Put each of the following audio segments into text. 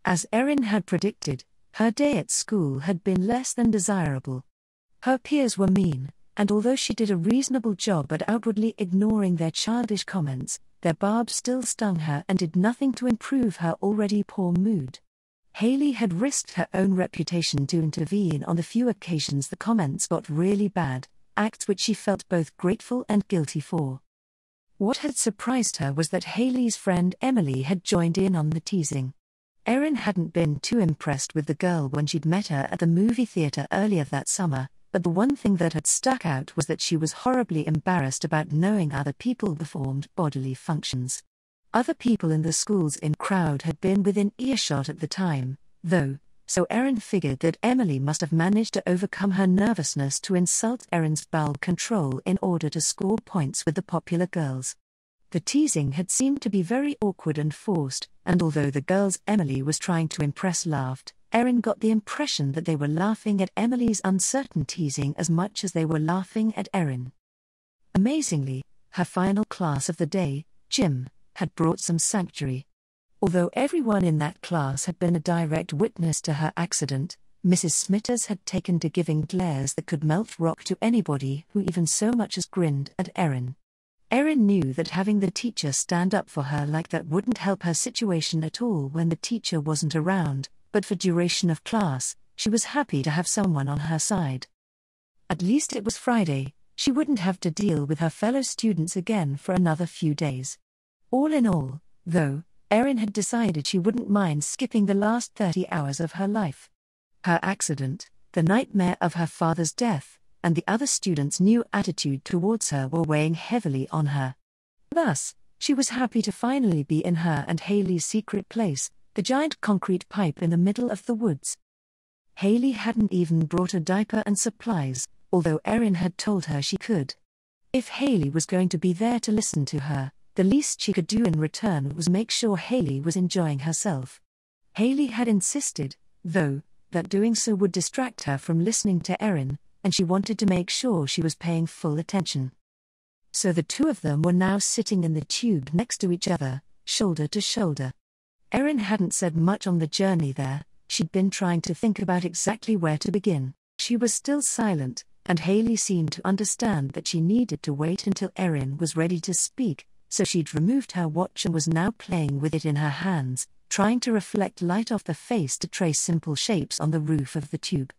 As Erin had predicted, her day at school had been less than desirable. Her peers were mean, and although she did a reasonable job at outwardly ignoring their childish comments, their barbs still stung her and did nothing to improve her already poor mood. Hayley had risked her own reputation to intervene on the few occasions the comments got really bad, acts which she felt both grateful and guilty for. What had surprised her was that Hayley's friend Emily had joined in on the teasing. Erin hadn't been too impressed with the girl when she'd met her at the movie theatre earlier that summer, but the one thing that had stuck out was that she was horribly embarrassed about knowing other people performed bodily functions. Other people in the school's crowd had been within earshot at the time, though, so Erin figured that Emily must have managed to overcome her nervousness to insult Erin's bowel control in order to score points with the popular girls. The teasing had seemed to be very awkward and forced, and although the girls Emily was trying to impress laughed, Erin got the impression that they were laughing at Emily's uncertain teasing as much as they were laughing at Erin. Amazingly, her final class of the day, gym, had brought some sanctuary. Although everyone in that class had been a direct witness to her accident, Mrs. Smithers had taken to giving glares that could melt rock to anybody who even so much as grinned at Erin. Erin knew that having the teacher stand up for her like that wouldn't help her situation at all when the teacher wasn't around, but for duration of class, she was happy to have someone on her side. At least it was Friday, she wouldn't have to deal with her fellow students again for another few days. All in all, though, Erin had decided she wouldn't mind skipping the last 30 hours of her life. Her accident, the nightmare of her father's death, and the other students' new attitude towards her were weighing heavily on her. Thus, she was happy to finally be in her and Hayley's secret place, the giant concrete pipe in the middle of the woods. Hayley hadn't even brought a diaper and supplies, although Erin had told her she could. If Hayley was going to be there to listen to her, the least she could do in return was make sure Hayley was enjoying herself. Hayley had insisted, though, that doing so would distract her from listening to Erin, and she wanted to make sure she was paying full attention. So the two of them were now sitting in the tube next to each other, shoulder to shoulder. Erin hadn't said much on the journey there, she'd been trying to think about exactly where to begin. She was still silent, and Hayley seemed to understand that she needed to wait until Erin was ready to speak, so she'd removed her watch and was now playing with it in her hands, trying to reflect light off the face to trace simple shapes on the roof of the tube.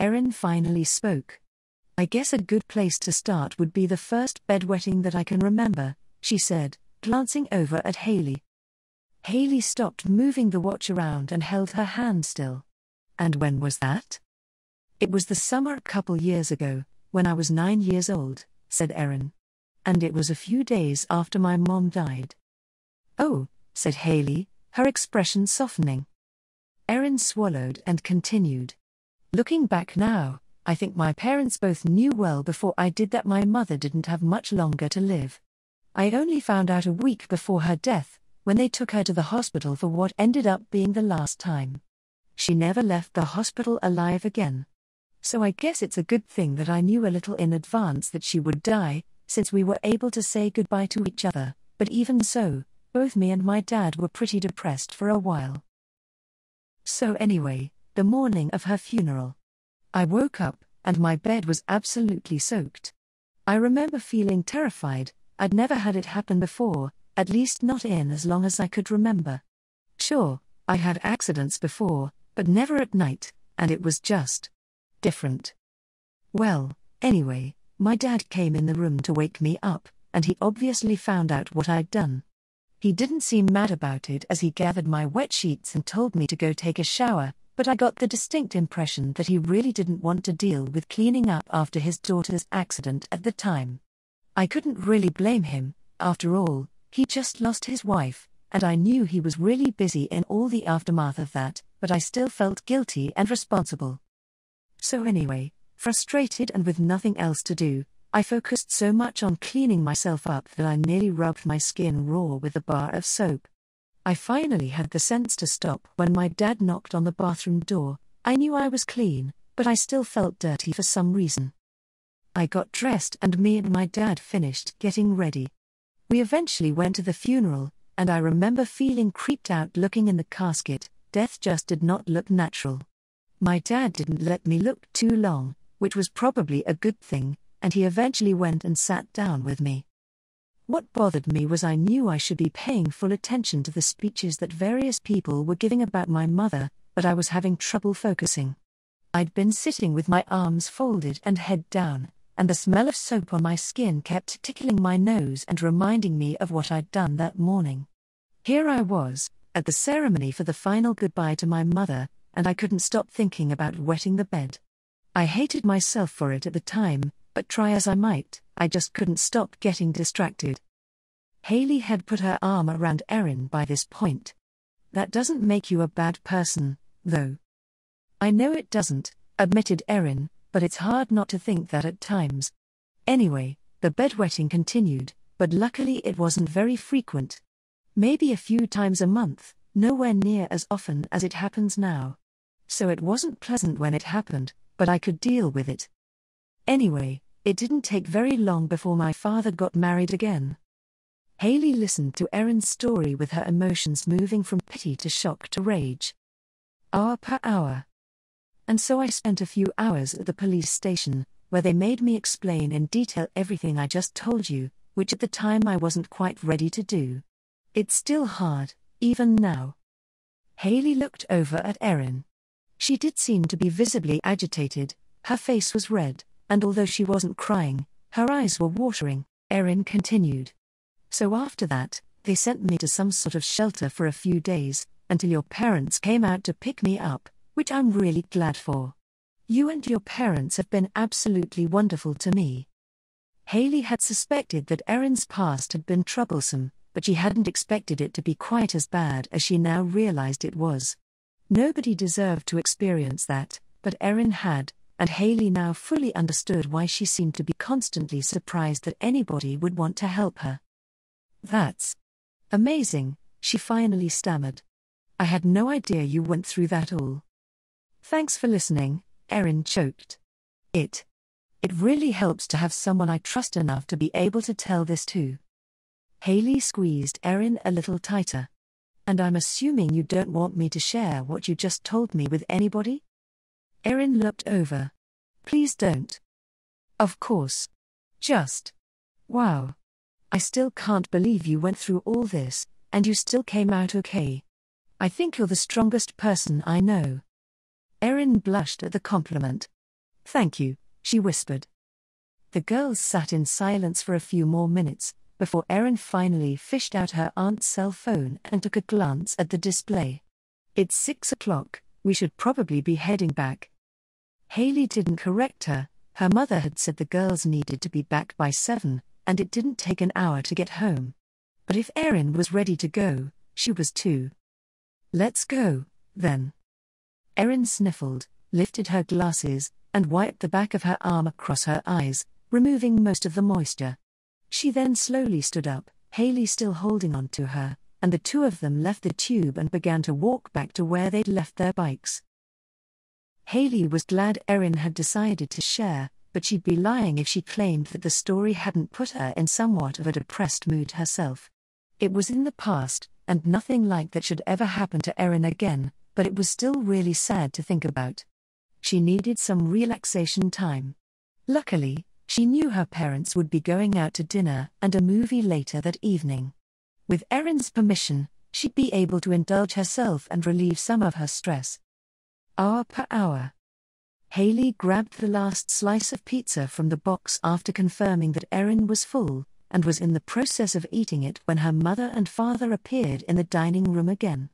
Erin finally spoke. "I guess a good place to start would be the first bedwetting that I can remember," she said, glancing over at Hayley. Hayley stopped moving the watch around and held her hand still. "And when was that?" "It was the summer a couple years ago, when I was 9 years old," said Erin. "And it was a few days after my mom died." "Oh," said Hayley, her expression softening. Erin swallowed and continued. "Looking back now, I think my parents both knew well before I did that my mother didn't have much longer to live. I only found out a week before her death, when they took her to the hospital for what ended up being the last time. She never left the hospital alive again. So I guess it's a good thing that I knew a little in advance that she would die, since we were able to say goodbye to each other, but even so, both me and my dad were pretty depressed for a while. So anyway, the morning of her funeral, I woke up, and my bed was absolutely soaked. I remember feeling terrified. I'd never had it happen before, at least not in as long as I could remember. Sure, I had accidents before, but never at night, and it was just different. Well, anyway, my dad came in the room to wake me up, and he obviously found out what I'd done. He didn't seem mad about it as he gathered my wet sheets and told me to go take a shower, but I got the distinct impression that he really didn't want to deal with cleaning up after his daughter's accident at the time. I couldn't really blame him, after all, he just lost his wife, and I knew he was really busy in all the aftermath of that, but I still felt guilty and responsible. So anyway, frustrated and with nothing else to do, I focused so much on cleaning myself up that I nearly rubbed my skin raw with a bar of soap. I finally had the sense to stop when my dad knocked on the bathroom door. I knew I was clean, but I still felt dirty for some reason. I got dressed and me and my dad finished getting ready. We eventually went to the funeral, and I remember feeling creeped out looking in the casket, death just did not look natural. My dad didn't let me look too long, which was probably a good thing, and he eventually went and sat down with me. What bothered me was I knew I should be paying full attention to the speeches that various people were giving about my mother, but I was having trouble focusing. I'd been sitting with my arms folded and head down, and the smell of soap on my skin kept tickling my nose and reminding me of what I'd done that morning. Here I was, at the ceremony for the final goodbye to my mother, and I couldn't stop thinking about wetting the bed. I hated myself for it at the time, but try as I might, I just couldn't stop getting distracted. Haley had put her arm around Erin by this point. That doesn't make you a bad person, though. I know it doesn't, admitted Erin, but it's hard not to think that at times. Anyway, the bedwetting continued, but luckily it wasn't very frequent. Maybe a few times a month, nowhere near as often as it happens now. So it wasn't pleasant when it happened, but I could deal with it. Anyway, it didn't take very long before my father got married again. Haley listened to Erin's story with her emotions moving from pity to shock to rage. Hour per hour. And so I spent a few hours at the police station, where they made me explain in detail everything I just told you, which at the time I wasn't quite ready to do. It's still hard, even now. Haley looked over at Erin. She did seem to be visibly agitated, her face was red, and although she wasn't crying, her eyes were watering. Erin continued. So after that, they sent me to some sort of shelter for a few days, until your parents came out to pick me up, which I'm really glad for. You and your parents have been absolutely wonderful to me. Haley had suspected that Erin's past had been troublesome, but she hadn't expected it to be quite as bad as she now realized it was. Nobody deserved to experience that, but Erin had, and Haley now fully understood why she seemed to be constantly surprised that anybody would want to help her. That's amazing, she finally stammered. I had no idea you went through that all. Thanks for listening, Erin choked. It really helps to have someone I trust enough to be able to tell this to. Haley squeezed Erin a little tighter. And I'm assuming you don't want me to share what you just told me with anybody? Erin looked over. Please don't. Of course. Just. Wow. I still can't believe you went through all this, and you still came out okay. I think you're the strongest person I know. Erin blushed at the compliment. Thank you, she whispered. The girls sat in silence for a few more minutes, before Erin finally fished out her aunt's cell phone and took a glance at the display. It's 6 o'clock, we should probably be heading back. Haley didn't correct her, her mother had said the girls needed to be back by 7, and it didn't take an hour to get home. But if Erin was ready to go, she was too. Let's go, then. Erin sniffled, lifted her glasses, and wiped the back of her arm across her eyes, removing most of the moisture. She then slowly stood up, Haley still holding on to her, and the two of them left the tube and began to walk back to where they'd left their bikes. Haley was glad Erin had decided to share, but she'd be lying if she claimed that the story hadn't put her in somewhat of a depressed mood herself. It was in the past, and nothing like that should ever happen to Erin again, but it was still really sad to think about. She needed some relaxation time. Luckily, she knew her parents would be going out to dinner and a movie later that evening. With Erin's permission, she'd be able to indulge herself and relieve some of her stress. Hour per hour. Haley grabbed the last slice of pizza from the box after confirming that Erin was full, and was in the process of eating it when her mother and father appeared in the dining room again.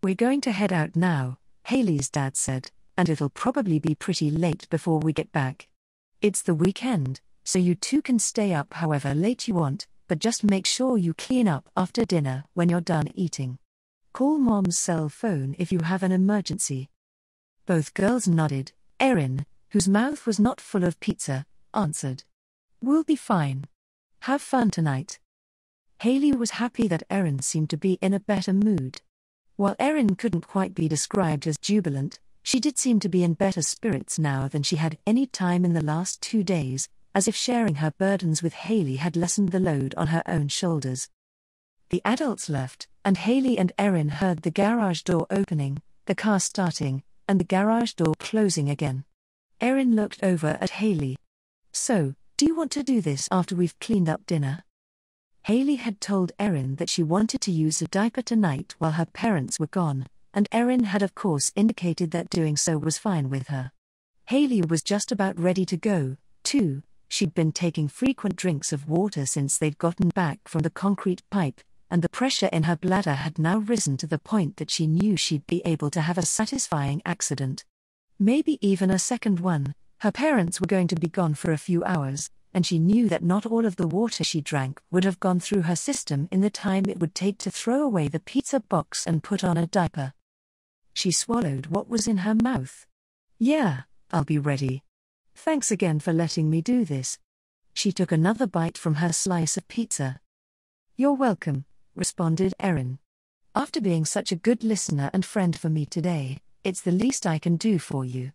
We're going to head out now, Haley's dad said, and it'll probably be pretty late before we get back. It's the weekend, so you two can stay up however late you want, but just make sure you clean up after dinner when you're done eating. Call Mom's cell phone if you have an emergency. Both girls nodded. Erin, whose mouth was not full of pizza, answered. We'll be fine. Have fun tonight. Haley was happy that Erin seemed to be in a better mood. While Erin couldn't quite be described as jubilant, she did seem to be in better spirits now than she had any time in the last 2 days, as if sharing her burdens with Haley had lessened the load on her own shoulders. The adults left, and Haley and Erin heard the garage door opening, the car starting, and the garage door closing again. Erin looked over at Haley. "So, do you want to do this after we've cleaned up dinner?" Haley had told Erin that she wanted to use a diaper tonight while her parents were gone, and Erin had of course indicated that doing so was fine with her. Haley was just about ready to go, too. She'd been taking frequent drinks of water since they'd gotten back from the concrete pipe, and the pressure in her bladder had now risen to the point that she knew she'd be able to have a satisfying accident. Maybe even a second one. Her parents were going to be gone for a few hours, and she knew that not all of the water she drank would have gone through her system in the time it would take to throw away the pizza box and put on a diaper. She swallowed what was in her mouth. "Yeah, I'll be ready. Thanks again for letting me do this." She took another bite from her slice of pizza. "You're welcome," responded Erin. "After being such a good listener and friend for me today, it's the least I can do for you."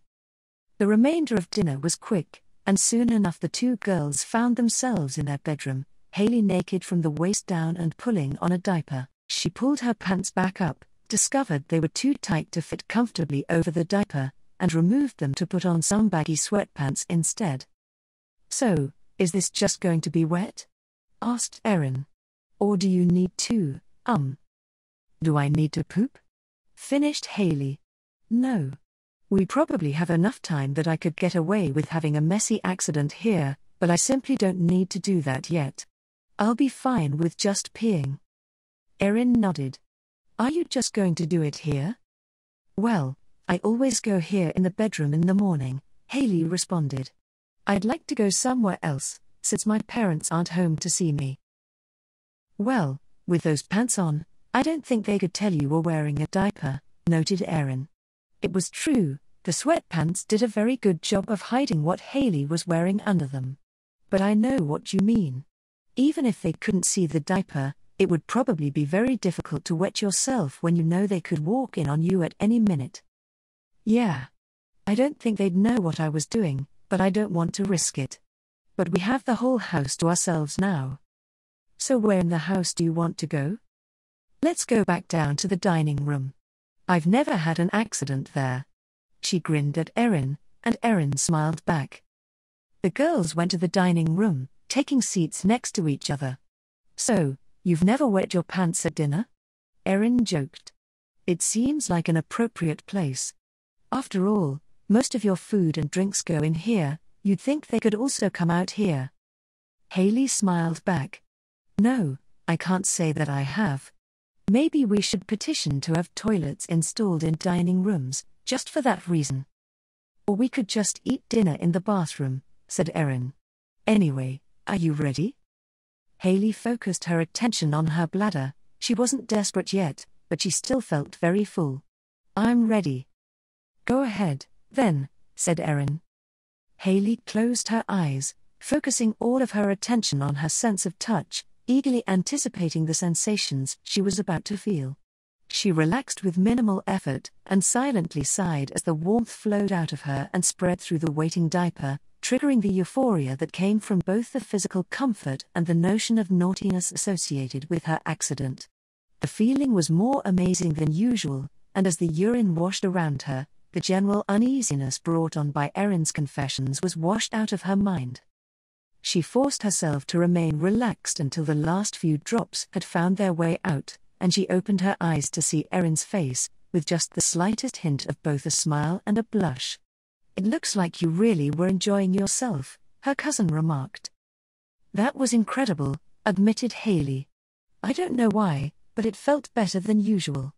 The remainder of dinner was quick, and soon enough the two girls found themselves in their bedroom, Haley naked from the waist down and pulling on a diaper. She pulled her pants back up, discovered they were too tight to fit comfortably over the diaper, and removed them to put on some baggy sweatpants instead. "So, is this just going to be wet?" asked Erin. "Or do you need to, Do I need to poop?" finished Haley. "No. We probably have enough time that I could get away with having a messy accident here, but I simply don't need to do that yet. I'll be fine with just peeing." Erin nodded. "Are you just going to do it here?" "Well, I always go here in the bedroom in the morning," Haley responded. "I'd like to go somewhere else, since my parents aren't home to see me." "Well, with those pants on, I don't think they could tell you were wearing a diaper," noted Erin. It was true, the sweatpants did a very good job of hiding what Haley was wearing under them. "But I know what you mean. Even if they couldn't see the diaper, it would probably be very difficult to wet yourself when you know they could walk in on you at any minute." "Yeah. I don't think they'd know what I was doing, but I don't want to risk it. But we have the whole house to ourselves now. So where in the house do you want to go?" "Let's go back down to the dining room. I've never had an accident there." She grinned at Erin, and Erin smiled back. The girls went to the dining room, taking seats next to each other. "So, you've never wet your pants at dinner?" Erin joked. "It seems like an appropriate place. After all, most of your food and drinks go in here, you'd think they could also come out here." Haley smiled back. "No, I can't say that I have. Maybe we should petition to have toilets installed in dining rooms, just for that reason. Or we could just eat dinner in the bathroom," said Erin. "Anyway, are you ready?" Haley focused her attention on her bladder. She wasn't desperate yet, but she still felt very full. "I'm ready." "Go ahead, then," said Erin. Haley closed her eyes, focusing all of her attention on her sense of touch, eagerly anticipating the sensations she was about to feel. She relaxed with minimal effort, and silently sighed as the warmth flowed out of her and spread through the waiting diaper, triggering the euphoria that came from both the physical comfort and the notion of naughtiness associated with her accident. The feeling was more amazing than usual, and as the urine washed around her, the general uneasiness brought on by Erin's confessions was washed out of her mind. She forced herself to remain relaxed until the last few drops had found their way out, and she opened her eyes to see Erin's face, with just the slightest hint of both a smile and a blush. "It looks like you really were enjoying yourself," her cousin remarked. "That was incredible," admitted Haley. "I don't know why, but it felt better than usual."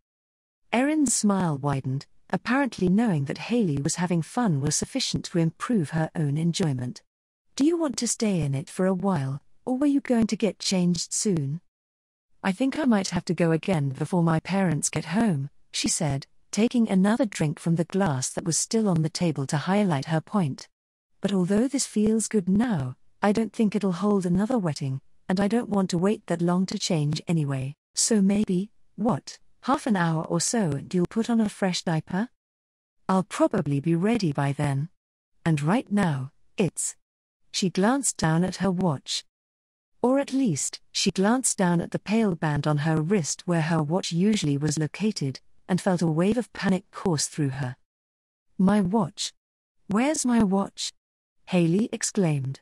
Erin's smile widened, apparently knowing that Haley was having fun was sufficient to improve her own enjoyment. "Do you want to stay in it for a while, or were you going to get changed soon?" "I think I might have to go again before my parents get home," she said, taking another drink from the glass that was still on the table to highlight her point. "But although this feels good now, I don't think it'll hold another wetting, and I don't want to wait that long to change anyway, so maybe, half an hour or so and you'll put on a fresh diaper? I'll probably be ready by then. And right now, it's..." She glanced down at her watch. Or at least, she glanced down at the pale band on her wrist where her watch usually was located, and felt a wave of panic course through her. "My watch. Where's my watch?" Haley exclaimed.